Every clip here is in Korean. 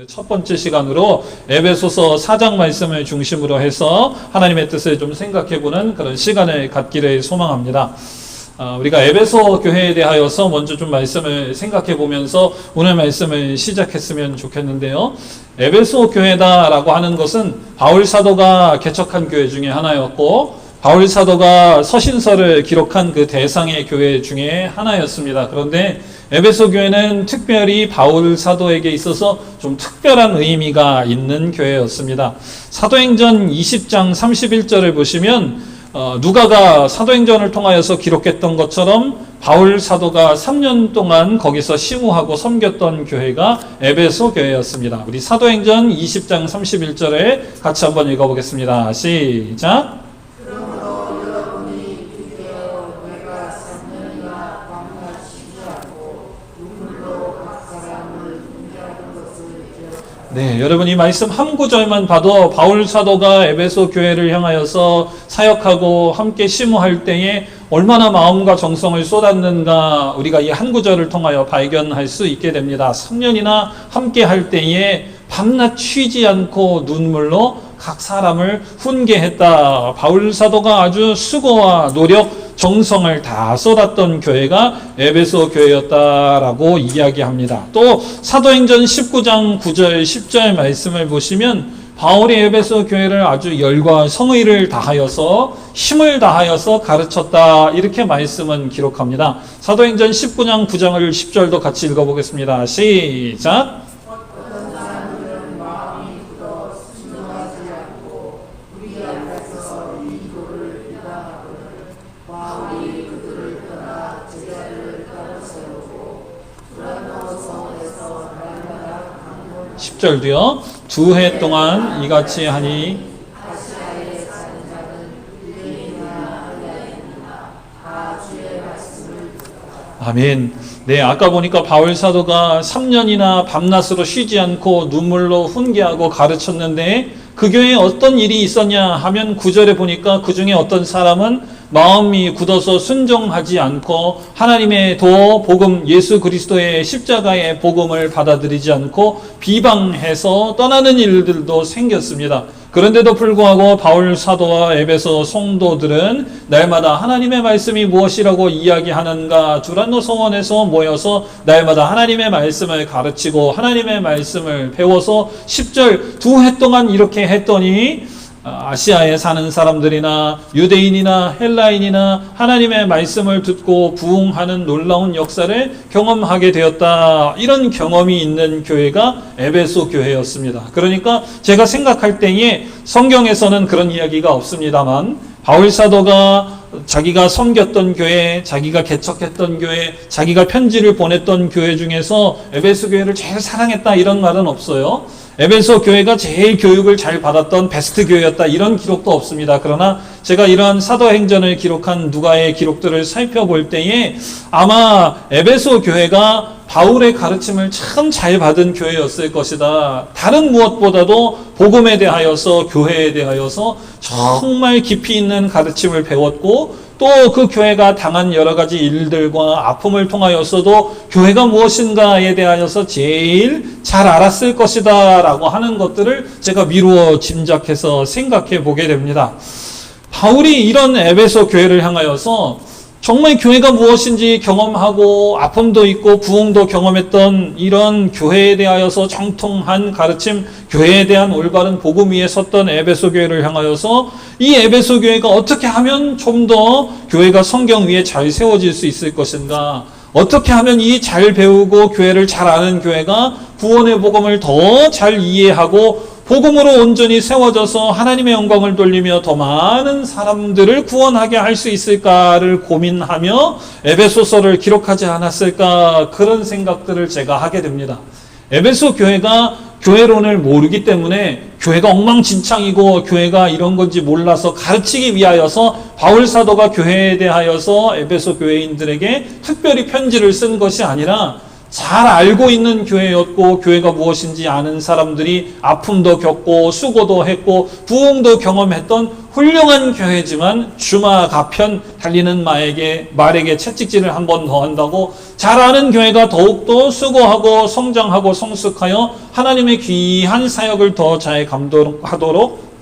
첫 번째 시간으로 에베소서 4장 말씀을 중심으로 해서 하나님의 뜻을 좀 생각해보는 그런 시간을 갖기를 소망합니다. 우리가 에베소 교회에 대하여서 먼저 좀 말씀을 생각해보면서 오늘 말씀을 시작했으면 좋겠는데요. 에베소 교회다라고 하는 것은 바울 사도가 개척한 교회 중에 하나였고 바울 사도가 서신서를 기록한 그 대상의 교회 중에 하나였습니다. 그런데 에베소 교회는 특별히 바울 사도에게 있어서 좀 특별한 의미가 있는 교회였습니다. 사도행전 20장 31절을 보시면 누가가 사도행전을 통하여서 기록했던 것처럼 바울 사도가 3년 동안 거기서 심우하고 섬겼던 교회가 에베소 교회였습니다. 우리 사도행전 20장 31절에 같이 한번 읽어보겠습니다. 시작! 네, 여러분 이 말씀 한 구절만 봐도 바울 사도가 에베소 교회를 향하여서 사역하고 함께 심우할 때에 얼마나 마음과 정성을 쏟았는가 우리가 이 한 구절을 통하여 발견할 수 있게 됩니다. 3년이나 함께 할 때에 밤낮 쉬지 않고 눈물로 각 사람을 훈계했다. 바울 사도가 아주 수고와 노력, 정성을 다 쏟았던 교회가 에베소 교회였다라고 이야기합니다. 또 사도행전 19장 9절 10절 말씀을 보시면 바울이 에베소 교회를 아주 열과 성의를 다하여서 힘을 다하여서 가르쳤다 이렇게 말씀은 기록합니다. 사도행전 19장 9장을 10절도 같이 읽어보겠습니다. 시작! (10절도요) 2해 동안 이같이 하니 아멘. 네, 아까 보니까 바울 사도가 3년이나 밤낮으로 쉬지 않고 눈물로 훈계하고 가르쳤는데 그 교회에 어떤 일이 있었냐 하면 9절에 보니까 그 중에 어떤 사람은 마음이 굳어서 순종하지 않고 하나님의 도 복음 예수 그리스도의 십자가의 복음을 받아들이지 않고 비방해서 떠나는 일들도 생겼습니다. 그런데도 불구하고 바울 사도와 에베소 성도들은 날마다 하나님의 말씀이 무엇이라고 이야기하는가 두란노 성원에서 모여서 날마다 하나님의 말씀을 가르치고 하나님의 말씀을 배워서 10절 2해 동안 이렇게 했더니 아시아에 사는 사람들이나 유대인이나 헬라인이나 하나님의 말씀을 듣고 부흥하는 놀라운 역사를 경험하게 되었다. 이런 경험이 있는 교회가 에베소 교회였습니다. 그러니까 제가 생각할 때에 성경에서는 그런 이야기가 없습니다만 바울 사도가 자기가 섬겼던 교회, 자기가 개척했던 교회, 자기가 편지를 보냈던 교회 중에서 에베소 교회를 제일 사랑했다 이런 말은 없어요. 에베소 교회가 제일 교육을 잘 받았던 베스트 교회였다 이런 기록도 없습니다. 그러나 제가 이러한 사도행전을 기록한 누가의 기록들을 살펴볼 때에 아마 에베소 교회가 바울의 가르침을 참 잘 받은 교회였을 것이다. 다른 무엇보다도 복음에 대하여서 교회에 대하여서 정말 깊이 있는 가르침을 배웠고 또 그 교회가 당한 여러 가지 일들과 아픔을 통하여서도 교회가 무엇인가에 대하여서 제일 잘 알았을 것이다 라고 하는 것들을 제가 미루어 짐작해서 생각해 보게 됩니다. 바울이 이런 에베소 교회를 향하여서 정말 교회가 무엇인지 경험하고 아픔도 있고 부흥도 경험했던 이런 교회에 대하여서 정통한 가르침, 교회에 대한 올바른 복음 위에 섰던 에베소 교회를 향하여서 이 에베소 교회가 어떻게 하면 좀 더 교회가 성경 위에 잘 세워질 수 있을 것인가, 어떻게 하면 이 잘 배우고 교회를 잘 아는 교회가 구원의 복음을 더 잘 이해하고 복음으로 온전히 세워져서 하나님의 영광을 돌리며 더 많은 사람들을 구원하게 할 수 있을까를 고민하며 에베소서를 기록하지 않았을까 그런 생각들을 제가 하게 됩니다. 에베소 교회가 교회론을 모르기 때문에 교회가 엉망진창이고 교회가 이런 건지 몰라서 가르치기 위하여서 바울 사도가 교회에 대하여서 에베소 교회인들에게 특별히 편지를 쓴 것이 아니라 잘 알고 있는 교회였고, 교회가 무엇인지 아는 사람들이 아픔도 겪고 수고도 했고 부흥도 경험했던 훌륭한 교회지만 주마 가편 달리는 말에게 채찍질을 한 번 더 한다고 잘 아는 교회가 더욱더 수고하고 성장하고 성숙하여 하나님의 귀한 사역을 더 잘 감당하도록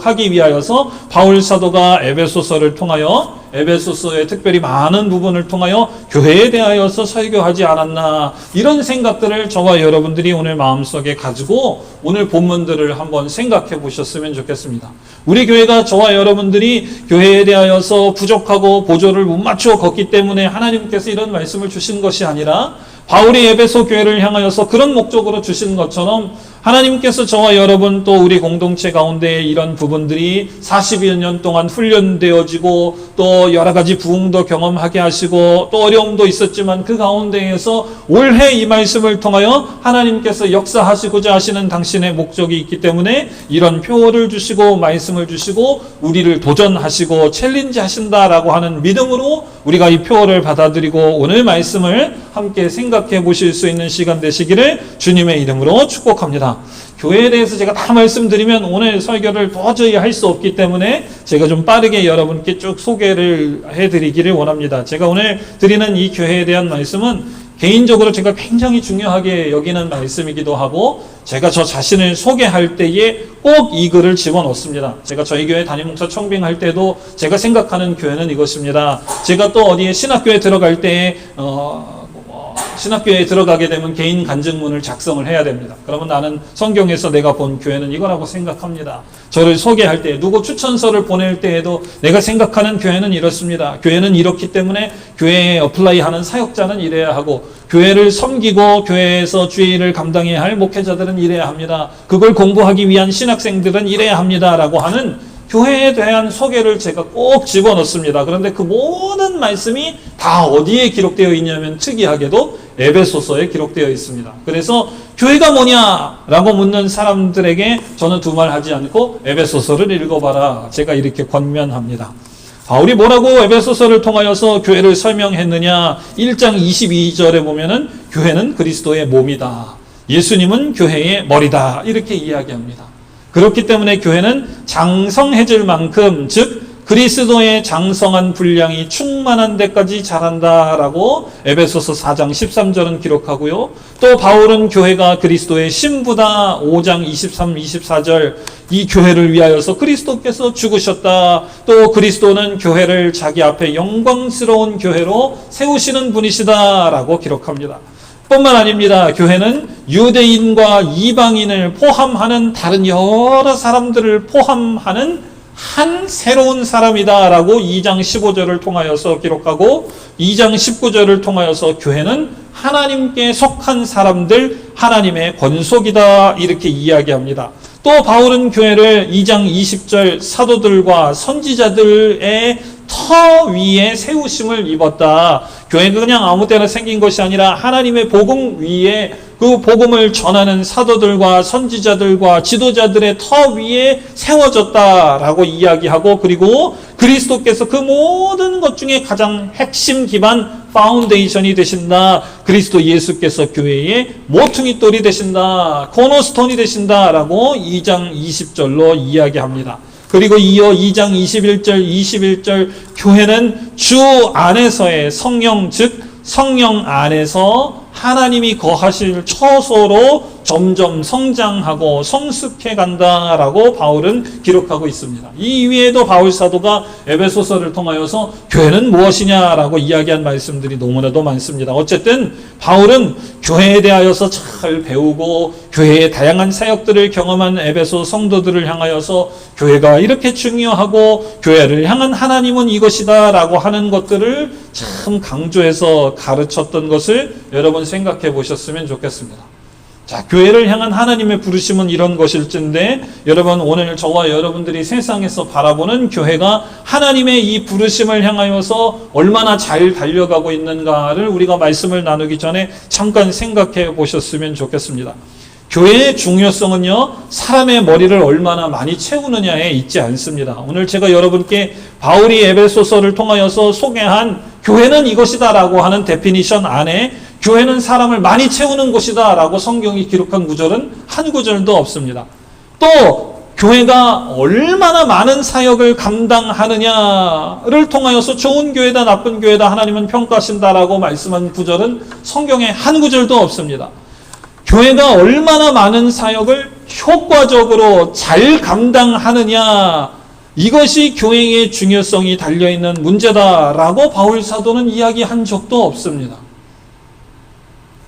하기 위하여서 바울 사도가 에베소서를 통하여, 에베소서의 특별히 많은 부분을 통하여 교회에 대하여서 설교하지 않았나, 이런 생각들을 저와 여러분들이 오늘 마음속에 가지고 오늘 본문들을 한번 생각해 보셨으면 좋겠습니다. 우리 교회가 저와 여러분들이 교회에 대하여서 부족하고 보조를 못 맞추어 걷기 때문에 하나님께서 이런 말씀을 주신 것이 아니라, 바울이 에베소 교회를 향하여서 그런 목적으로 주신 것처럼 하나님께서 저와 여러분 또 우리 공동체 가운데 이런 부분들이 40여 년 동안 훈련되어지고 또 여러 가지 부흥도 경험하게 하시고 또 어려움도 있었지만 그 가운데에서 올해 이 말씀을 통하여 하나님께서 역사하시고자 하시는 당신의 목적이 있기 때문에 이런 표를 주시고 말씀을 주시고 우리를 도전하시고 챌린지 하신다라고 하는 믿음으로 우리가 이 표를 받아들이고 오늘 말씀을 함께 생각해 보실 수 있는 시간 되시기를 주님의 이름으로 축복합니다. 교회에 대해서 제가 다 말씀드리면 오늘 설교를 도저히 할 수 없기 때문에 제가 좀 빠르게 여러분께 쭉 소개를 해드리기를 원합니다. 제가 오늘 드리는 이 교회에 대한 말씀은 개인적으로 제가 굉장히 중요하게 여기는 말씀이기도 하고, 제가 저 자신을 소개할 때에 꼭 이 글을 집어넣습니다. 제가 저희 교회 담임 목사 청빙할 때도 제가 생각하는 교회는 이것입니다. 제가 또 어디에 신학교에 들어갈 때에 신학교에 들어가게 되면 개인 간증문을 작성을 해야 됩니다. 그러면 나는 성경에서 내가 본 교회는 이거라고 생각합니다. 저를 소개할 때, 누구 추천서를 보낼 때에도 내가 생각하는 교회는 이렇습니다. 교회는 이렇기 때문에 교회에 어플라이하는 사역자는 이래야 하고, 교회를 섬기고 교회에서 주의를 감당해야 할 목회자들은 이래야 합니다. 그걸 공부하기 위한 신학생들은 이래야 합니다. 라고 하는 교회에 대한 소개를 제가 꼭 집어넣습니다. 그런데 그 모든 말씀이 다 어디에 기록되어 있냐면 특이하게도 에베소서에 기록되어 있습니다. 그래서 교회가 뭐냐라고 묻는 사람들에게 저는 두 말 하지 않고 에베소서를 읽어봐라, 제가 이렇게 권면합니다. 바울이 뭐라고 에베소서를 통하여서 교회를 설명했느냐, 1장 22절에 보면은 교회는 그리스도의 몸이다, 예수님은 교회의 머리다, 이렇게 이야기합니다. 그렇기 때문에 교회는 장성해질 만큼, 즉 그리스도의 장성한 분량이 충만한 데까지 자란다라고 에베소서 4장 13절은 기록하고요. 또 바울은 교회가 그리스도의 신부다, 5장 23, 24절, 이 교회를 위하여서 그리스도께서 죽으셨다. 또 그리스도는 교회를 자기 앞에 영광스러운 교회로 세우시는 분이시다라고 기록합니다. 뿐만 아닙니다. 교회는 유대인과 이방인을 포함하는 다른 여러 사람들을 포함하는 한 새로운 사람이다라고 2장 15절을 통하여서 기록하고, 2장 19절을 통하여서 교회는 하나님께 속한 사람들, 하나님의 권속이다, 이렇게 이야기합니다. 또 바울은 교회를 2장 20절 사도들과 선지자들의 터 위에 세우심을 입었다. 교회가 그냥 아무 때나 생긴 것이 아니라 하나님의 복음 위에, 그 복음을 전하는 사도들과 선지자들과 지도자들의 터 위에 세워졌다라고 이야기하고, 그리고 그리스도께서 그 모든 것 중에 가장 핵심 기반 파운데이션이 되신다. 그리스도 예수께서 교회의 모퉁이 돌이 되신다, 코너스톤이 되신다라고 2장 20절로 이야기합니다. 그리고 이어 2장 21절 교회는 주 안에서의 성령, 즉 성령 안에서 하나님이 거하실 처소로 점점 성장하고 성숙해 간다라고 바울은 기록하고 있습니다. 이 위에도 바울 사도가 에베소서를 통하여서 교회는 무엇이냐라고 이야기한 말씀들이 너무나도 많습니다. 어쨌든 바울은 교회에 대하여서 잘 배우고 교회의 다양한 사역들을 경험한 에베소 성도들을 향하여서 교회가 이렇게 중요하고 교회를 향한 하나님은 이것이다 라고 하는 것들을 참 강조해서 가르쳤던 것을 여러분 생각해 보셨으면 좋겠습니다. 자, 교회를 향한 하나님의 부르심은 이런 것일진데, 여러분 오늘 저와 여러분들이 세상에서 바라보는 교회가 하나님의 이 부르심을 향하여서 얼마나 잘 달려가고 있는가를 우리가 말씀을 나누기 전에 잠깐 생각해 보셨으면 좋겠습니다. 교회의 중요성은요, 사람의 머리를 얼마나 많이 채우느냐에 있지 않습니다. 오늘 제가 여러분께 바울이 에베소서를 통하여서 소개한 교회는 이것이다 라고 하는 데피니션 안에 교회는 사람을 많이 채우는 곳이다 라고 성경이 기록한 구절은 한 구절도 없습니다. 또 교회가 얼마나 많은 사역을 감당하느냐를 통하여서 좋은 교회다 나쁜 교회다 하나님은 평가하신다라고 말씀한 구절은 성경에 한 구절도 없습니다. 교회가 얼마나 많은 사역을 효과적으로 잘 감당하느냐, 이것이 교회의 중요성이 달려있는 문제다라고 바울 사도는 이야기한 적도 없습니다.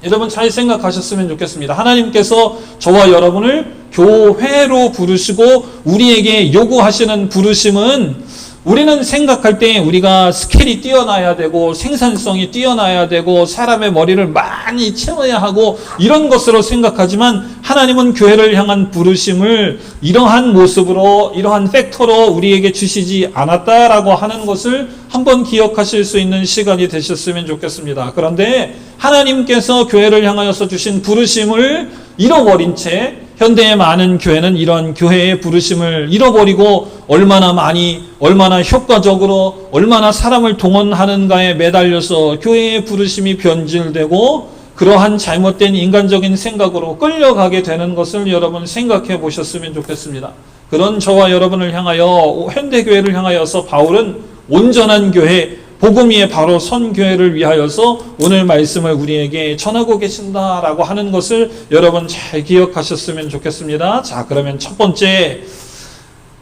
여러분 잘 생각하셨으면 좋겠습니다. 하나님께서 저와 여러분을 교회로 부르시고 우리에게 요구하시는 부르심은, 우리는 생각할 때 우리가 스킬이 뛰어나야 되고 생산성이 뛰어나야 되고 사람의 머리를 많이 채워야 하고 이런 것으로 생각하지만, 하나님은 교회를 향한 부르심을 이러한 모습으로, 이러한 팩터로 우리에게 주시지 않았다라고 하는 것을 한번 기억하실 수 있는 시간이 되셨으면 좋겠습니다. 그런데 하나님께서 교회를 향하여서 주신 부르심을 잃어버린 채 현대의 많은 교회는 이런 교회의 부르심을 잃어버리고 얼마나 많이, 얼마나 효과적으로, 얼마나 사람을 동원하는가에 매달려서 교회의 부르심이 변질되고 그러한 잘못된 인간적인 생각으로 끌려가게 되는 것을 여러분 생각해 보셨으면 좋겠습니다. 그런 저와 여러분을 향하여, 현대교회를 향하여서 바울은 온전한 교회, 복음 위에 바로 선 교회를 위하여서 오늘 말씀을 우리에게 전하고 계신다라고 하는 것을 여러분 잘 기억하셨으면 좋겠습니다. 자, 그러면 첫 번째,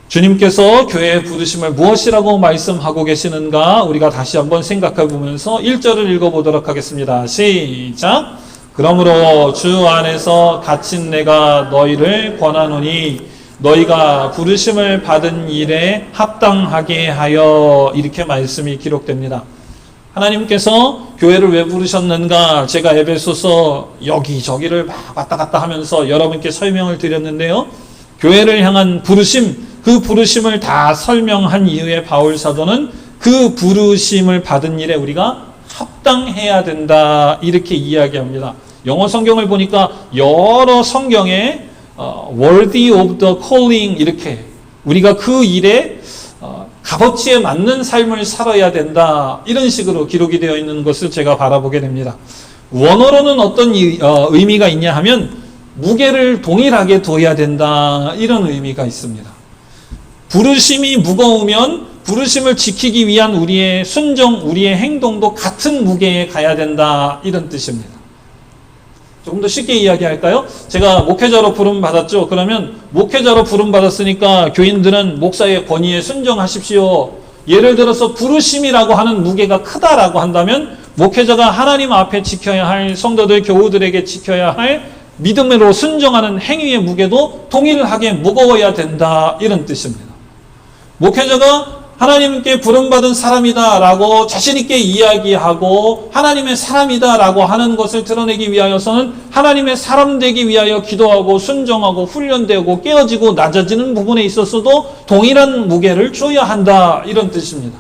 주님께서 교회의 부르심을 무엇이라고 말씀하고 계시는가 우리가 다시 한번 생각해 보면서 1절을 읽어보도록 하겠습니다. 시작. 그러므로 주 안에서 갇힌 내가 너희를 권하노니 너희가 부르심을 받은 일에 합당하게 하여, 이렇게 말씀이 기록됩니다. 하나님께서 교회를 왜 부르셨는가, 제가 에베소서 여기저기를 막 왔다 갔다 하면서 여러분께 설명을 드렸는데요. 교회를 향한 부르심, 그 부르심을 다 설명한 이후에 바울 사도는 그 부르심을 받은 일에 우리가 합당해야 된다, 이렇게 이야기합니다. 영어 성경을 보니까 여러 성경에 worthy of the calling, 이렇게 우리가 그 일에 값어치에 맞는 삶을 살아야 된다, 이런 식으로 기록이 되어 있는 것을 제가 바라보게 됩니다. 원어로는 어떤 의미가 있냐 하면 무게를 동일하게 둬야 된다, 이런 의미가 있습니다. 부르심이 무거우면 부르심을 지키기 위한 우리의 순종, 우리의 행동도 같은 무게에 가야 된다, 이런 뜻입니다. 조금 더 쉽게 이야기할까요? 제가 목회자로 부름 받았죠. 그러면 목회자로 부름 받았으니까 교인들은 목사의 권위에 순종하십시오. 예를 들어서 부르심이라고 하는 무게가 크다라고 한다면 목회자가 하나님 앞에 지켜야 할, 성도들 교우들에게 지켜야 할 믿음으로 순종하는 행위의 무게도 동일하게 무거워야 된다, 이런 뜻입니다. 목회자가 하나님께 부름받은 사람이다라고 자신있게 이야기하고 하나님의 사람이다라고 하는 것을 드러내기 위하여서는 하나님의 사람 되기 위하여 기도하고 순종하고 훈련되고 깨어지고 낮아지는 부분에 있어서도 동일한 무게를 줘야 한다, 이런 뜻입니다.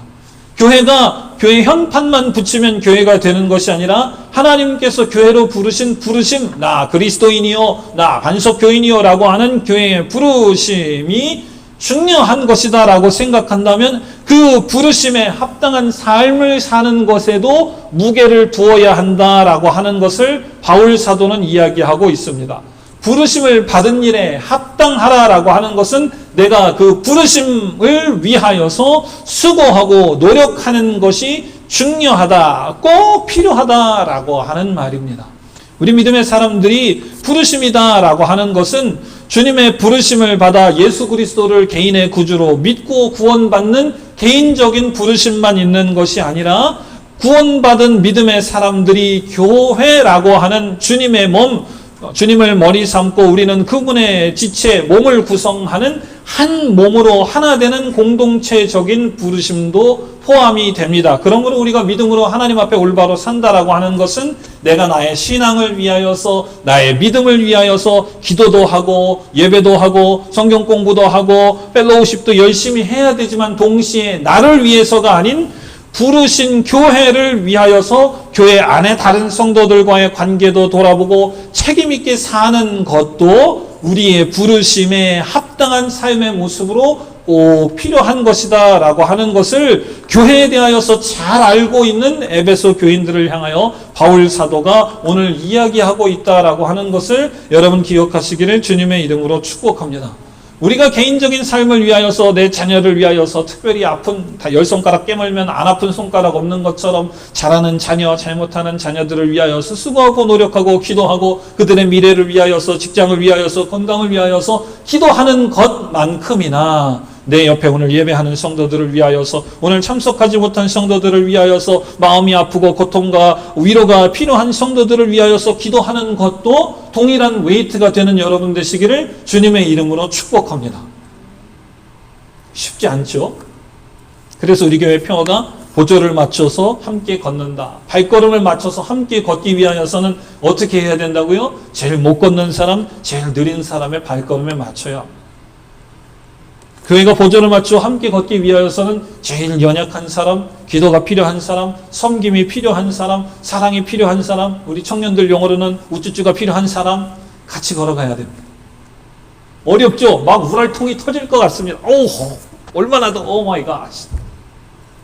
교회가 교회 현판만 붙이면 교회가 되는 것이 아니라 하나님께서 교회로 부르신 부르심, 나 그리스도인이요, 나 반석교인이요 라고 하는 교회의 부르심이 중요한 것이다 라고 생각한다면 그 부르심에 합당한 삶을 사는 것에도 무게를 두어야 한다라고 하는 것을 바울 사도는 이야기하고 있습니다. 부르심을 받은 일에 합당하라라고 하는 것은 내가 그 부르심을 위하여서 수고하고 노력하는 것이 중요하다, 꼭 필요하다라고 하는 말입니다. 우리 믿음의 사람들이 부르심이다라고 하는 것은 주님의 부르심을 받아 예수 그리스도를 개인의 구주로 믿고 구원받는 개인적인 부르심만 있는 것이 아니라 구원받은 믿음의 사람들이 교회라고 하는 주님의 몸, 주님을 머리 삼고 우리는 그분의 지체, 몸을 구성하는 한 몸으로 하나 되는 공동체적인 부르심도 포함이 됩니다. 그러므로 우리가 믿음으로 하나님 앞에 올바로 산다라고 하는 것은 내가 나의 신앙을 위하여서, 나의 믿음을 위하여서 기도도 하고 예배도 하고 성경 공부도 하고 펠로우십도 열심히 해야 되지만 동시에 나를 위해서가 아닌 부르신 교회를 위하여서 교회 안에 다른 성도들과의 관계도 돌아보고 책임 있게 사는 것도 우리의 부르심에 합당한 삶의 모습으로 꼭 필요한 것이다 라고 하는 것을 교회에 대하여서 잘 알고 있는 에베소 교인들을 향하여 바울 사도가 오늘 이야기하고 있다라고 하는 것을 여러분 기억하시기를 주님의 이름으로 축복합니다. 우리가 개인적인 삶을 위하여서, 내 자녀를 위하여서 특별히 아픈, 다 10손가락 깨물면 안 아픈 손가락 없는 것처럼 잘하는 자녀, 잘못하는 자녀들을 위하여서 수고하고 노력하고 기도하고 그들의 미래를 위하여서, 직장을 위하여서, 건강을 위하여서 기도하는 것만큼이나 내 옆에 오늘 예배하는 성도들을 위하여서, 오늘 참석하지 못한 성도들을 위하여서, 마음이 아프고 고통과 위로가 필요한 성도들을 위하여서 기도하는 것도 동일한 웨이트가 되는 여러분 되시기를 주님의 이름으로 축복합니다. 쉽지 않죠? 그래서 우리 교회 평화가 보조를 맞춰서 함께 걷는다. 발걸음을 맞춰서 함께 걷기 위하여서는 어떻게 해야 된다고요? 제일 못 걷는 사람, 제일 느린 사람의 발걸음에 맞춰야 합니다. 교회가 보조를 맞추어 함께 걷기 위하여서는 제일 연약한 사람, 기도가 필요한 사람, 섬김이 필요한 사람, 사랑이 필요한 사람, 우리 청년들 용어로는 우쭈쭈가 필요한 사람 같이 걸어가야 됩니다. 어렵죠? 막 우랄통이 터질 것 같습니다. 얼마나 더 오 마이 갓.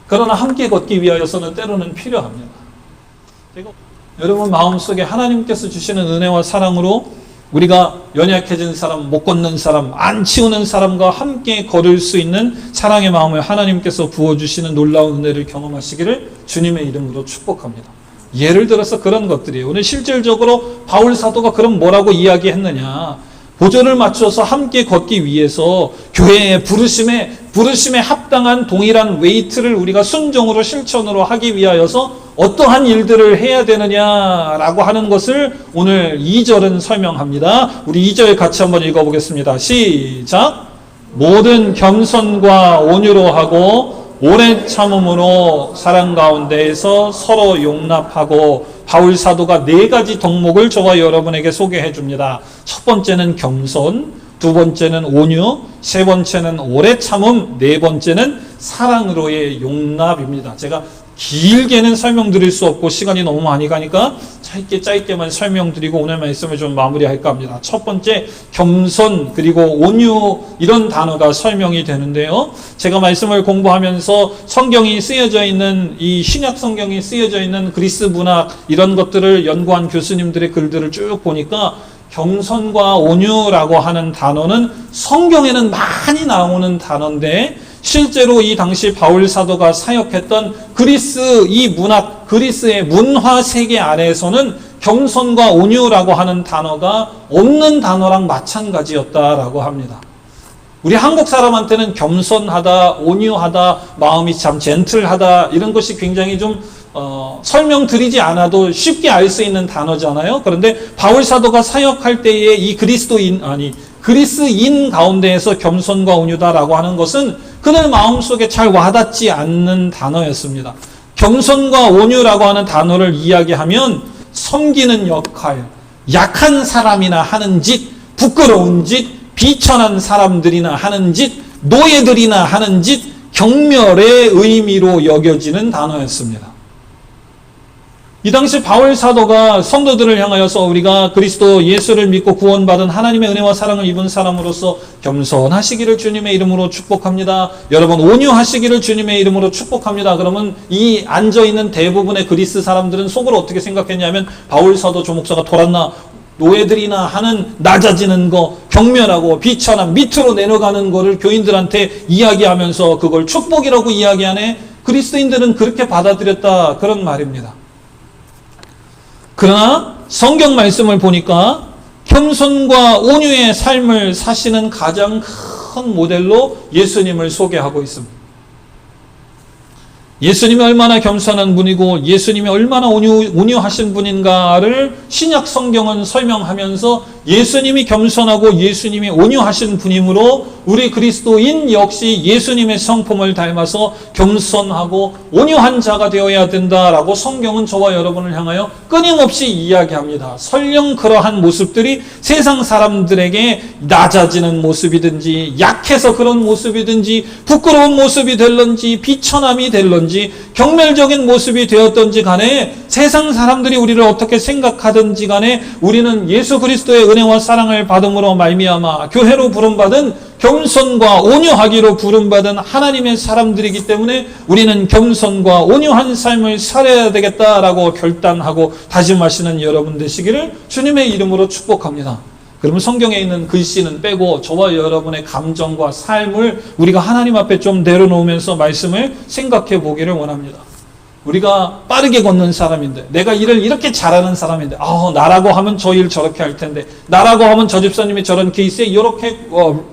그러나 함께 걷기 위하여서는 때로는 필요합니다. 여러분 마음속에 하나님께서 주시는 은혜와 사랑으로 우리가 연약해진 사람, 못 걷는 사람, 안 치우는 사람과 함께 걸을 수 있는 사랑의 마음을 하나님께서 부어주시는 놀라운 은혜를 경험하시기를 주님의 이름으로 축복합니다. 예를 들어서 그런 것들이에요. 오늘 실질적으로 바울 사도가 그럼 뭐라고 이야기했느냐. 보조를 맞춰서 함께 걷기 위해서 교회의 부르심에 합당한 동일한 웨이트를 우리가 순종으로 실천으로 하기 위하여서 어떠한 일들을 해야 되느냐라고 하는 것을 오늘 2절은 설명합니다. 우리 2절 같이 한번 읽어보겠습니다. 시작! 모든 겸손과 온유로 하고 오래 참음으로 사랑 가운데에서 서로 용납하고, 바울 사도가 4가지 덕목을 저와 여러분에게 소개해 줍니다. 첫 번째는 겸손, 두 번째는 온유, 세 번째는 오래 참음, 네 번째는 사랑으로의 용납입니다. 제가 길게는 설명드릴 수 없고 시간이 너무 많이 가니까 짧게만 설명드리고 오늘 말씀을 좀 마무리할까 합니다. 첫 번째 겸손 그리고 온유, 이런 단어가 설명이 되는데요. 제가 말씀을 공부하면서 성경이 쓰여져 있는, 이 신약 성경이 쓰여져 있는 그리스 문학 이런 것들을 연구한 교수님들의 글들을 쭉 보니까 겸손과 온유라고 하는 단어는 성경에는 많이 나오는 단어인데, 실제로 이 당시 바울 사도가 사역했던 그리스의 문화 세계 안에서는 겸손과 온유라고 하는 단어가 없는 단어랑 마찬가지였다라고 합니다. 우리 한국 사람한테는 겸손하다, 온유하다, 마음이 참 젠틀하다, 이런 것이 굉장히 좀 설명드리지 않아도 쉽게 알 수 있는 단어잖아요. 그런데 바울 사도가 사역할 때에 이 그리스인 가운데에서 겸손과 온유다라고 하는 것은 그들 마음속에 잘 와닿지 않는 단어였습니다. 겸손과 온유라고 하는 단어를 이야기하면 섬기는 역할, 약한 사람이나 하는 짓, 부끄러운 짓, 비천한 사람들이나 하는 짓, 노예들이나 하는 짓, 경멸의 의미로 여겨지는 단어였습니다. 이 당시 바울 사도가 성도들을 향하여서 우리가 그리스도 예수를 믿고 구원받은 하나님의 은혜와 사랑을 입은 사람으로서 겸손하시기를 주님의 이름으로 축복합니다. 여러분 온유하시기를 주님의 이름으로 축복합니다. 그러면 이 앉아있는 대부분의 그리스 사람들은 속으로 어떻게 생각했냐면, 바울 사도 조목사가 돌았나, 노예들이나 하는 낮아지는 거, 경멸하고 비천함, 밑으로 내려가는 거를 교인들한테 이야기하면서 그걸 축복이라고 이야기하네. 그리스도인들은 그렇게 받아들였다, 그런 말입니다. 그러나 성경 말씀을 보니까 겸손과 온유의 삶을 사시는 가장 큰 모델로 예수님을 소개하고 있습니다. 예수님이 얼마나 겸손한 분이고 예수님이 얼마나 온유하신 분인가를 신약 성경은 설명하면서 예수님이 겸손하고 예수님이 온유하신 분이므로 우리 그리스도인 역시 예수님의 성품을 닮아서 겸손하고 온유한 자가 되어야 된다라고 성경은 저와 여러분을 향하여 끊임없이 이야기합니다. 설령 그러한 모습들이 세상 사람들에게 낮아지는 모습이든지 약해서 그런 모습이든지 부끄러운 모습이 될런지 비천함이 될런지 경멸적인 모습이 되었던지 간에 세상 사람들이 우리를 어떻게 생각하든지 간에 우리는 예수 그리스도의 은혜와 사랑을 받음으로 말미암아 교회로 부름받은 겸손과 온유하기로 부름받은 하나님의 사람들이기 때문에 우리는 겸손과 온유한 삶을 살아야 되겠다라고 결단하고 다짐하시는 여러분 되시기를 주님의 이름으로 축복합니다. 그러면 성경에 있는 글씨는 빼고 저와 여러분의 감정과 삶을 우리가 하나님 앞에 좀 내려놓으면서 말씀을 생각해 보기를 원합니다. 우리가 빠르게 걷는 사람인데, 내가 일을 이렇게 잘하는 사람인데, 나라고 하면 저 일 저렇게 할 텐데, 나라고 하면 저 집사님이 저런 케이스에 이렇게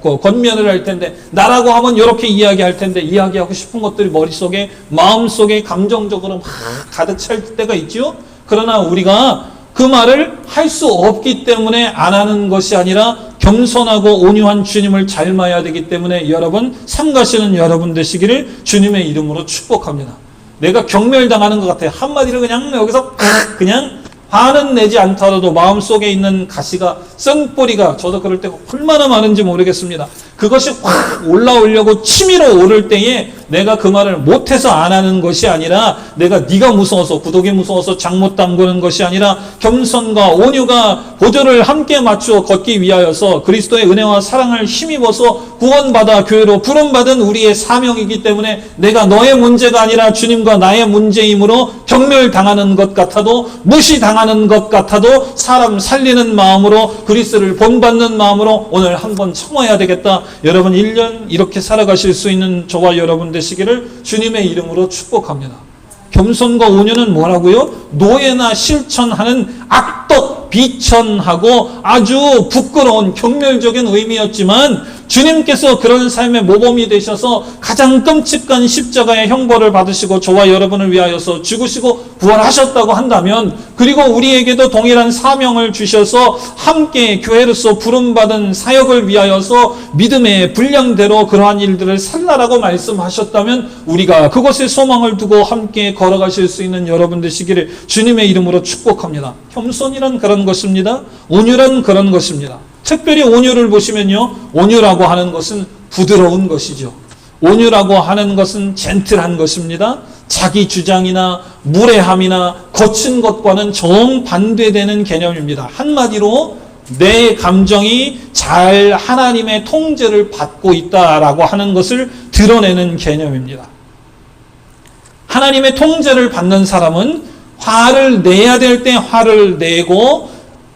권면을 할 텐데, 나라고 하면 이렇게 이야기할 텐데, 이야기하고 싶은 것들이 머릿속에, 마음속에 감정적으로 막 가득 찰 때가 있죠. 그러나 우리가 그 말을 할 수 없기 때문에 안 하는 것이 아니라 겸손하고 온유한 주님을 닮아야 되기 때문에 여러분, 삼가시는 여러분 되시기를 주님의 이름으로 축복합니다. 내가 경멸당하는 것 같아요. 한마디로 그냥 여기서 그냥 화는 내지 않더라도 마음속에 있는 가시가, 쓴뿌리가, 저도 그럴 때가 얼마나 많은지 모르겠습니다. 그것이 확 올라오려고 치밀어 오를 때에 내가 그 말을 못해서 안 하는 것이 아니라, 내가 네가 무서워서, 구독이 무서워서 장못 담그는 것이 아니라 겸손과 온유가 보조를 함께 맞추어 걷기 위하여서 그리스도의 은혜와 사랑을 힘입어서 구원받아 교회로 부름받은 우리의 사명이기 때문에 내가 너의 문제가 아니라 주님과 나의 문제이므로 경멸당하는 것 같아도, 무시당하는 것 같아도 사람 살리는 마음으로, 그리스도를 본받는 마음으로 오늘 한번 참아야 되겠다. 여러분 1년 이렇게 살아가실 수 있는 저와 여러분 되시기를 주님의 이름으로 축복합니다. 겸손과 온유는 뭐라고요? 노예나 실천하는 악덕, 비천하고 아주 부끄러운 경멸적인 의미였지만, 주님께서 그런 삶의 모범이 되셔서 가장 끔찍한 십자가의 형벌을 받으시고 저와 여러분을 위하여서 죽으시고 부활하셨다고 한다면, 그리고 우리에게도 동일한 사명을 주셔서 함께 교회로서 부름받은 사역을 위하여서 믿음의 분량대로 그러한 일들을 살라라고 말씀하셨다면, 우리가 그것에 소망을 두고 함께 걸어가실 수 있는 여러분 되시기를 주님의 이름으로 축복합니다. 겸손이란 그런 것입니다. 온유란 그런 것입니다. 특별히 온유를 보시면요, 온유라고 하는 것은 부드러운 것이죠. 온유라고 하는 것은 젠틀한 것입니다. 자기 주장이나 무례함이나 거친 것과는 정반대되는 개념입니다. 한마디로 내 감정이 잘 하나님의 통제를 받고 있다라고 하는 것을 드러내는 개념입니다. 하나님의 통제를 받는 사람은 화를 내야 될 때 화를 내고,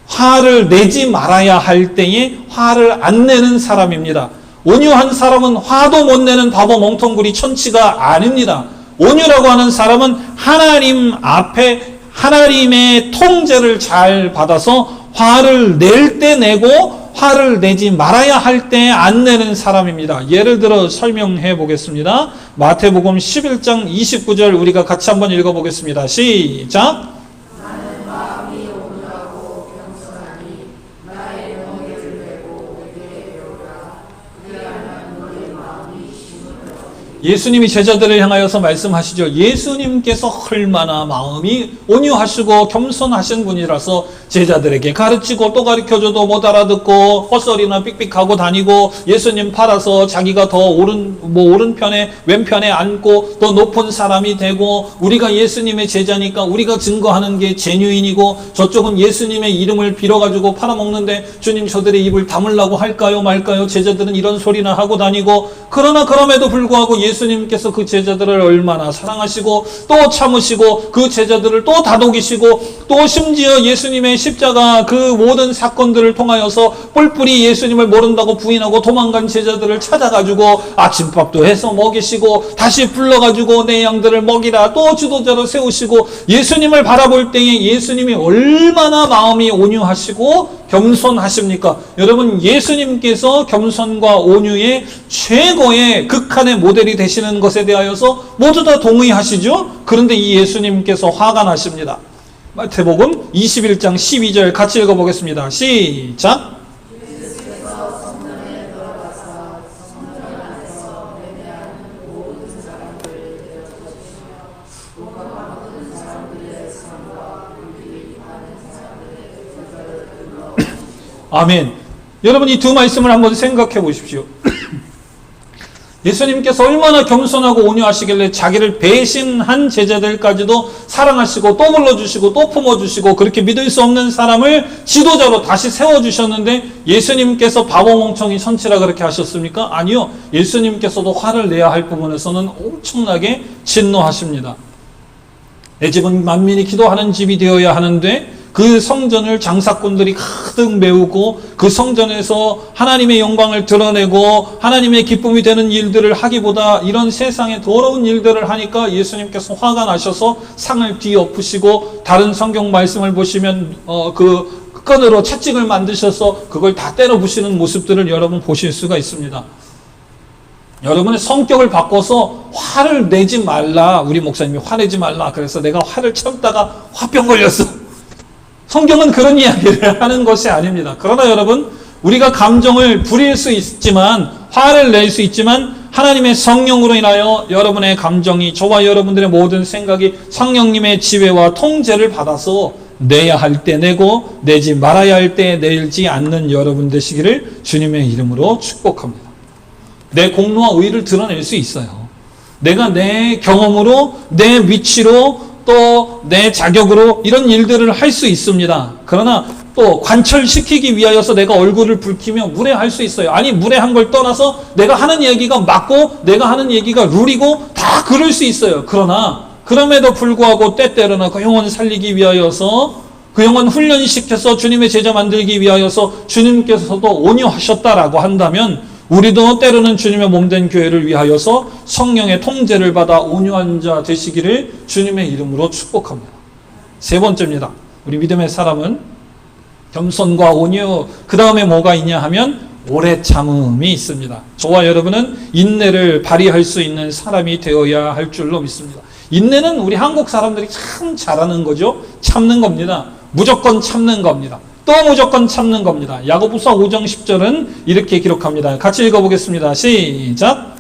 화를 내지 말아야 할 때에 화를 안 내는 사람입니다. 온유한 사람은 화도 못 내는 바보 멍텅구리 천치가 아닙니다. 온유라고 하는 사람은 하나님 앞에 하나님의 통제를 잘 받아서 화를 낼 때 내고, 화를 내지 말아야 할 때 안 내는 사람입니다. 예를 들어 설명해 보겠습니다. 마태복음 11장 29절 우리가 같이 한번 읽어보겠습니다. 시작! 나는 마음이 온유하고 겸손하니 나의 멍에를 메고 내게 배우라. 그리하면 너의 마음이 힘을 얻으리라. 예수님이 제자들을 향하여서 말씀하시죠. 예수님께서 얼마나 마음이 온유하시고 겸손하신 분이라서 제자들에게 가르치고 또 가르쳐줘도 못 알아듣고 헛소리나 삑삑하고 다니고, 예수님 팔아서 자기가 더 오른편에 왼편에 앉고 더 높은 사람이 되고, 우리가 예수님의 제자니까 우리가 증거하는 게 제뉴인이고, 저쪽은 예수님의 이름을 빌어가지고 팔아먹는데 주님 저들의 입을 다물라고 할까요 말까요? 제자들은 이런 소리나 하고 다니고, 그러나 그럼에도 불구하고 예수님께서 그 제자들을 얼마나 사랑하시고 또 참으시고 그 제자들을 또 다독이시고, 또 심지어 예수님의 십자가 그 모든 사건들을 통하여서 뿔뿔이 예수님을 모른다고 부인하고 도망간 제자들을 찾아가지고 아침밥도 해서 먹이시고, 다시 불러가지고 내 양들을 먹이라 또 지도자로 세우시고, 예수님을 바라볼 때에 예수님이 얼마나 마음이 온유하시고 겸손하십니까? 여러분, 예수님께서 겸손과 온유의 최고의 극한의 모델이 되시는 것에 대하여서 모두 다 동의하시죠? 그런데 이 예수님께서 화가 나십니다. 마태복음 21장 12절 같이 읽어보겠습니다. 시작! 예수께서 성전에 들어가서 성전 안에서 예배하는 모든 사람들을 데려오시며 누가 모든 사람들의 삶과 불길이 많은 사람들의 저절을 불러. 아멘. 여러분, 이 두 말씀을 한번 생각해 보십시오. 예수님께서 얼마나 겸손하고 온유하시길래 자기를 배신한 제자들까지도 사랑하시고 또 불러주시고 또 품어주시고 그렇게 믿을 수 없는 사람을 지도자로 다시 세워주셨는데 예수님께서 바보 멍청이 선치라 그렇게 하셨습니까? 아니요. 예수님께서도 화를 내야 할 부분에서는 엄청나게 진노하십니다. 내 집은 만민이 기도하는 집이 되어야 하는데 그 성전을 장사꾼들이 가득 메우고 그 성전에서 하나님의 영광을 드러내고 하나님의 기쁨이 되는 일들을 하기보다 이런 세상의 더러운 일들을 하니까 예수님께서 화가 나셔서 상을 뒤엎으시고 다른 성경 말씀을 보시면 그 끈으로 채찍을 만드셔서 그걸 다 때려 부시는 모습들을 여러분 보실 수가 있습니다. 여러분의 성격을 바꿔서 화를 내지 말라. 우리 목사님이 화내지 말라. 그래서 내가 화를 참다가 화병 걸렸어. 성경은 그런 이야기를 하는 것이 아닙니다. 그러나 여러분, 우리가 감정을 부릴 수 있지만, 화를 낼 수 있지만, 하나님의 성령으로 인하여 여러분의 감정이, 저와 여러분들의 모든 생각이 성령님의 지배와 통제를 받아서 내야 할 때 내고, 내지 말아야 할 때 내지 않는 여러분 되시기를 주님의 이름으로 축복합니다. 내 공로와 의의를 드러낼 수 있어요. 내가 내 경험으로, 내 위치로, 또 내 자격으로 이런 일들을 할 수 있습니다. 그러나 또 관철시키기 위하여서 내가 얼굴을 붉히며 무례할 수 있어요. 아니, 무례한 걸 떠나서 내가 하는 얘기가 맞고 내가 하는 얘기가 룰이고 다 그럴 수 있어요. 그러나 그럼에도 불구하고 때때로는 그 영혼 살리기 위하여서 그 영혼 훈련시켜서 주님의 제자 만들기 위하여서 주님께서도 온유하셨다라고 한다면 우리도 때로는 주님의 몸된 교회를 위하여서 성령의 통제를 받아 온유한 자 되시기를 주님의 이름으로 축복합니다. 세 번째입니다. 우리 믿음의 사람은 겸손과 온유, 그 다음에 뭐가 있냐 하면 오래 참음이 있습니다. 저와 여러분은 인내를 발휘할 수 있는 사람이 되어야 할 줄로 믿습니다. 인내는 우리 한국 사람들이 참 잘하는 거죠. 참는 겁니다. 무조건 참는 겁니다. 또 무조건 참는 겁니다. 야고보서 5장 10절은 이렇게 기록합니다. 같이 읽어보겠습니다. 시작.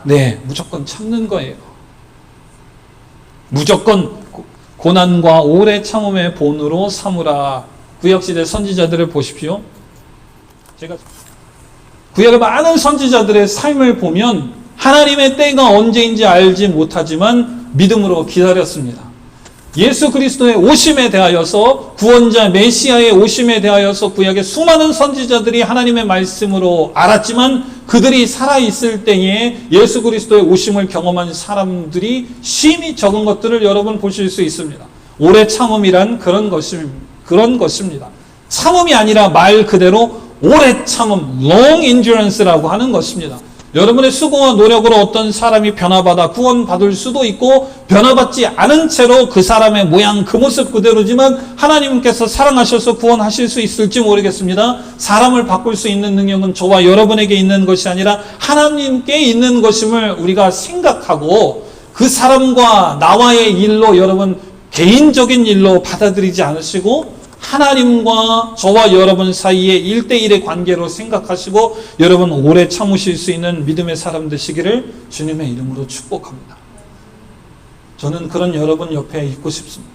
네, 무조건 참는 거예요. 무조건 고난과 오래 참음의 본으로 삼으라. 구약시대 선지자들을 보십시오. 제가 구약의 많은 선지자들의 삶을 보면 하나님의 때가 언제인지 알지 못하지만 믿음으로 기다렸습니다. 예수 그리스도의 오심에 대하여서, 구원자 메시아의 오심에 대하여서 구약의 수많은 선지자들이 하나님의 말씀으로 알았지만 그들이 살아있을 때에 예수 그리스도의 오심을 경험한 사람들이 심히 적은 것들을 여러분 보실 수 있습니다. 오래 참음이란 그런 것입니다. 참음이 아니라 말 그대로 오래 참음, long endurance라고 하는 것입니다. 여러분의 수고와 노력으로 어떤 사람이 변화받아 구원받을 수도 있고 변화받지 않은 채로 그 사람의 모양 그 모습 그대로지만 하나님께서 사랑하셔서 구원하실 수 있을지 모르겠습니다. 사람을 바꿀 수 있는 능력은 저와 여러분에게 있는 것이 아니라 하나님께 있는 것임을 우리가 생각하고 그 사람과 나와의 일로 여러분 개인적인 일로 받아들이지 않으시고 하나님과 저와 여러분 사이의 1대1의 관계로 생각하시고 여러분 오래 참으실 수 있는 믿음의 사람 되시기를 주님의 이름으로 축복합니다. 저는 그런 여러분 옆에 있고 싶습니다.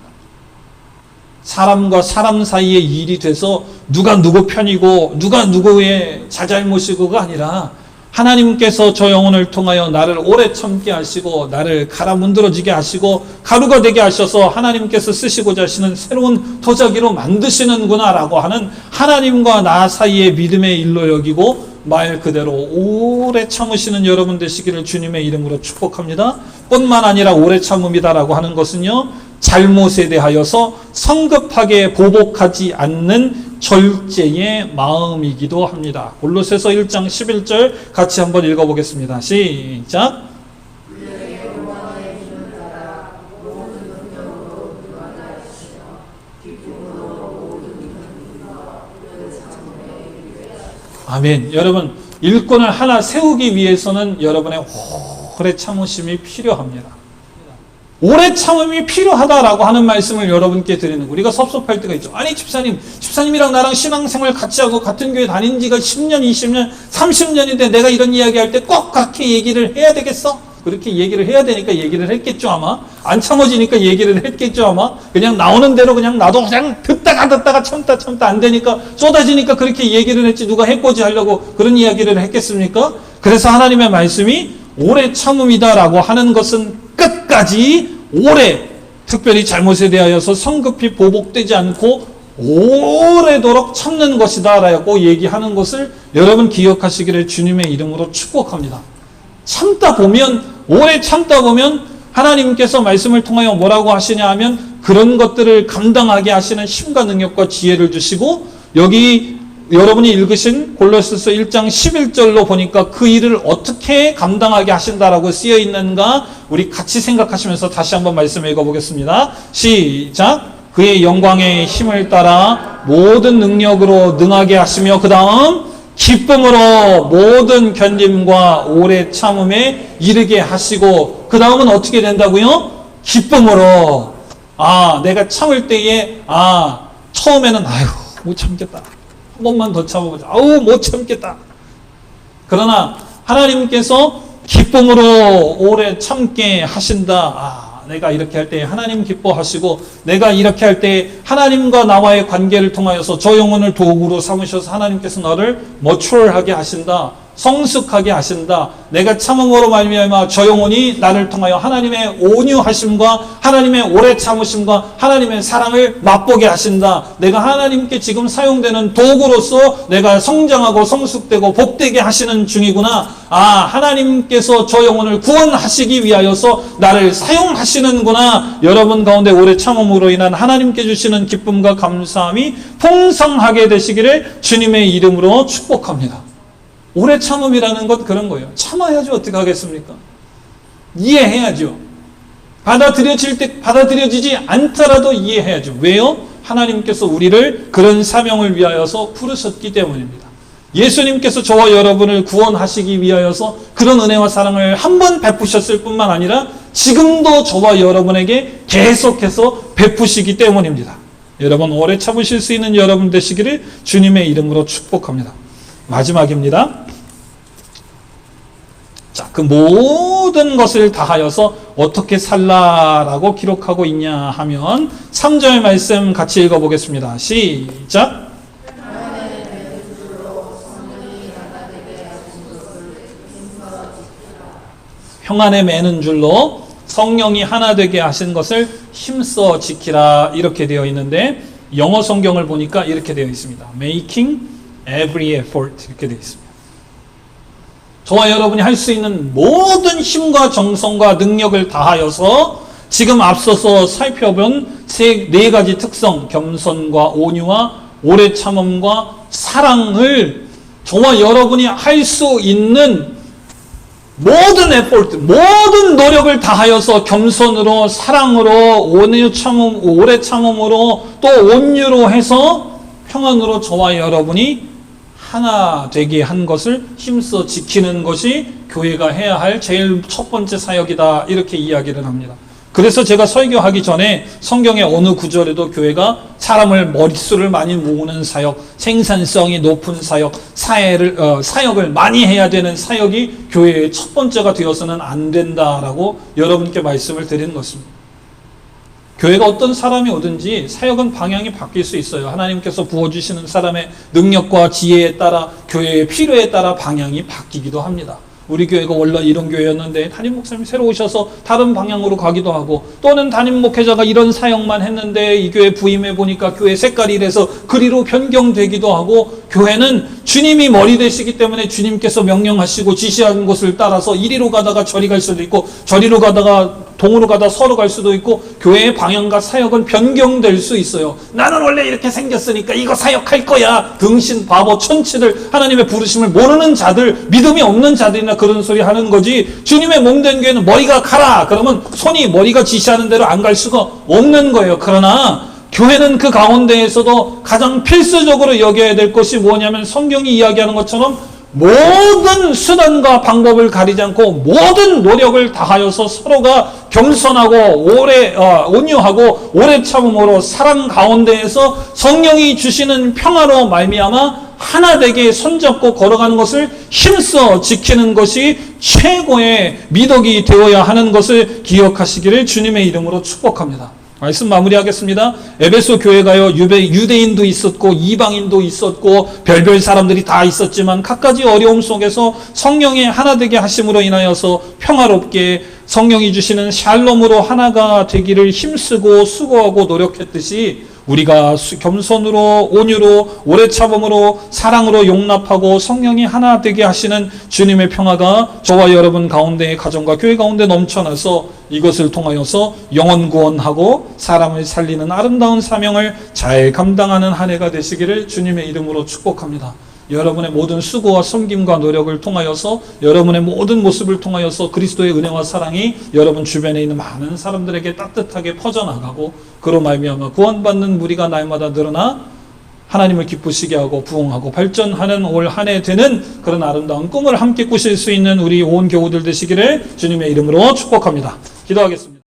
사람과 사람 사이의 일이 돼서 누가 누구 편이고 누가 누구의 자잘못이고가 아니라 하나님께서 저 영혼을 통하여 나를 오래 참게 하시고 나를 갈아 문드러지게 하시고 가루가 되게 하셔서 하나님께서 쓰시고자 하시는 새로운 도자기로 만드시는구나 라고 하는 하나님과 나 사이의 믿음의 일로 여기고 말 그대로 오래 참으시는 여러분 되시기를 주님의 이름으로 축복합니다. 뿐만 아니라 오래 참음이다라고 하는 것은요, 잘못에 대하여서 성급하게 보복하지 않는 절제의 마음이기도 합니다. 골로새서 1장 11절 같이 한번 읽어보겠습니다. 시작. 아멘. 여러분, 일꾼을 하나 세우기 위해서는 여러분의 오래 참으심이 필요합니다. 오래 참음이 필요하다라고 하는 말씀을 여러분께 드리는 거. 우리가 섭섭할 때가 있죠. 아니 집사님이랑 나랑 신앙생활 같이 하고 같은 교회 다닌 지가 10년, 20년, 30년인데 내가 이런 이야기할 때 꼭 그렇게 얘기를 해야 되겠어? 그렇게 얘기를 해야 되니까 얘기를 했겠죠 아마. 안 참아지니까 얘기를 했겠죠 아마. 그냥 나오는 대로 그냥 나도 그냥 듣다가 참다 안 되니까 쏟아지니까 그렇게 얘기를 했지, 누가 해코지 하려고 그런 이야기를 했겠습니까? 그래서 하나님의 말씀이 오래 참음이다라고 하는 것은 끝까지 오래, 특별히 잘못에 대하여서 성급히 보복되지 않고 오래도록 참는 것이다 라고 얘기하는 것을 여러분 기억하시기를 주님의 이름으로 축복합니다. 참다 보면, 오래 참다 보면 하나님께서 말씀을 통하여 뭐라고 하시냐 하면 그런 것들을 감당하게 하시는 힘과 능력과 지혜를 주시고, 여기 여러분이 읽으신 골로새서 1장 11절로 보니까 그 일을 어떻게 감당하게 하신다라고 쓰여 있는가 우리 같이 생각하시면서 다시 한번 말씀 읽어보겠습니다. 시작. 그의 영광의 힘을 따라 모든 능력으로 능하게 하시며, 그 다음 기쁨으로 모든 견딤과 오래 참음에 이르게 하시고, 그 다음은 어떻게 된다고요? 기쁨으로. 내가 참을 때에 처음에는 못 참겠다, 한 번만 더 참아보자, 못 참겠다. 그러나 하나님께서 기쁨으로 오래 참게 하신다. 내가 이렇게 할 때 하나님 기뻐하시고, 내가 이렇게 할 때 하나님과 나와의 관계를 통하여서 저 영혼을 도구로 삼으셔서 하나님께서 너를 머추얼하게 하신다, 성숙하게 하신다. 내가 참음으로 말미암아 저 영혼이 나를 통하여 하나님의 온유하심과 하나님의 오래 참으심과 하나님의 사랑을 맛보게 하신다. 내가 하나님께 지금 사용되는 도구로서 내가 성장하고 성숙되고 복되게 하시는 중이구나. 하나님께서 저 영혼을 구원하시기 위하여서 나를 사용하시는구나. 여러분 가운데 오래 참음으로 인한 하나님께 주시는 기쁨과 감사함이 풍성하게 되시기를 주님의 이름으로 축복합니다. 오래 참음이라는 것 그런 거예요. 참아야지 어떻게 하겠습니까? 이해해야죠. 받아들여지지 않더라도 이해해야죠. 왜요? 하나님께서 우리를 그런 사명을 위하여서 부르셨기 때문입니다. 예수님께서 저와 여러분을 구원하시기 위하여서 그런 은혜와 사랑을 한 번 베푸셨을 뿐만 아니라 지금도 저와 여러분에게 계속해서 베푸시기 때문입니다. 여러분 오래 참으실 수 있는 여러분 되시기를 주님의 이름으로 축복합니다. 마지막입니다. 자, 그 모든 것을 다하여서 어떻게 살라라고 기록하고 있냐 하면 3절 말씀 같이 읽어보겠습니다. 시작. 평안에 매는 줄로 성령이 하나 되게 하신 것을 힘써 지키라, 이렇게 되어 있는데 영어 성경을 보니까 이렇게 되어 있습니다. Making every effort, 이렇게 되어 있습니다. 저와 여러분이 할 수 있는 모든 힘과 정성과 능력을 다하여서 지금 앞서서 살펴본 네 가지 특성, 겸손과 온유와 오래 참음과 사랑을 저와 여러분이 할 수 있는 모든 에포트, 모든 노력을 다하여서 겸손으로, 사랑으로, 오래 참음으로, 또 온유로 해서 평안으로 저와 여러분이 하나 되게 한 것을 힘써 지키는 것이 교회가 해야 할 제일 첫 번째 사역이다, 이렇게 이야기를 합니다. 그래서 제가 설교하기 전에 성경의 어느 구절에도 교회가 사람을 머릿수를 많이 모으는 사역, 생산성이 높은 사역, 사역을 많이 해야 되는 사역이 교회의 첫 번째가 되어서는 안 된다라고 여러분께 말씀을 드리는 것입니다. 교회가 어떤 사람이 오든지 사역은 방향이 바뀔 수 있어요. 하나님께서 부어주시는 사람의 능력과 지혜에 따라, 교회의 필요에 따라 방향이 바뀌기도 합니다. 우리 교회가 원래 이런 교회였는데 담임 목사님이 새로 오셔서 다른 방향으로 가기도 하고, 또는 담임 목회자가 이런 사역만 했는데 이 교회 부임해 보니까 교회 색깔이 이래서 그리로 변경되기도 하고, 교회는 주님이 머리 되시기 때문에 주님께서 명령하시고 지시하는 것을 따라서 이리로 가다가 저리 갈 수도 있고, 저리로 가다가 동으로 가다 서로 갈 수도 있고, 교회의 방향과 사역은 변경될 수 있어요. 나는 원래 이렇게 생겼으니까 이거 사역할 거야. 등신, 바보, 천치들, 하나님의 부르심을 모르는 자들, 믿음이 없는 자들이나 그런 소리 하는 거지, 주님의 몸된 교회는 머리가 가라 그러면 손이 머리가 지시하는 대로 안 갈 수가 없는 거예요. 그러나 교회는 그 가운데에서도 가장 필수적으로 여겨야 될 것이 뭐냐면, 성경이 이야기하는 것처럼 모든 수단과 방법을 가리지 않고 모든 노력을 다하여서 서로가 겸손하고 온유하고 오래 참음으로 사랑 가운데에서 성령이 주시는 평화로 말미암아 하나 되게 손잡고 걸어가는 것을 힘써 지키는 것이 최고의 미덕이 되어야 하는 것을 기억하시기를 주님의 이름으로 축복합니다. 말씀 마무리하겠습니다. 에베소 교회가요, 유대인도 있었고 이방인도 있었고 별별 사람들이 다 있었지만 각가지 어려움 속에서 성령의 하나 되게 하심으로 인하여서 평화롭게 성령이 주시는 샬롬으로 하나가 되기를 힘쓰고 수고하고 노력했듯이 우리가 겸손으로 온유로 오래 참음으로 사랑으로 용납하고 성령이 하나 되게 하시는 주님의 평화가 저와 여러분 가운데 가정과 교회 가운데 넘쳐나서 이것을 통하여서 영혼 구원하고 사람을 살리는 아름다운 사명을 잘 감당하는 한 해가 되시기를 주님의 이름으로 축복합니다. 여러분의 모든 수고와 섬김과 노력을 통하여서 여러분의 모든 모습을 통하여서 그리스도의 은혜와 사랑이 여러분 주변에 있는 많은 사람들에게 따뜻하게 퍼져나가고 그로 말미암아 구원받는 무리가 날마다 늘어나 하나님을 기쁘시게 하고 부흥하고 발전하는 올 한 해 되는 그런 아름다운 꿈을 함께 꾸실 수 있는 우리 온 교우들 되시기를 주님의 이름으로 축복합니다. 기도하겠습니다.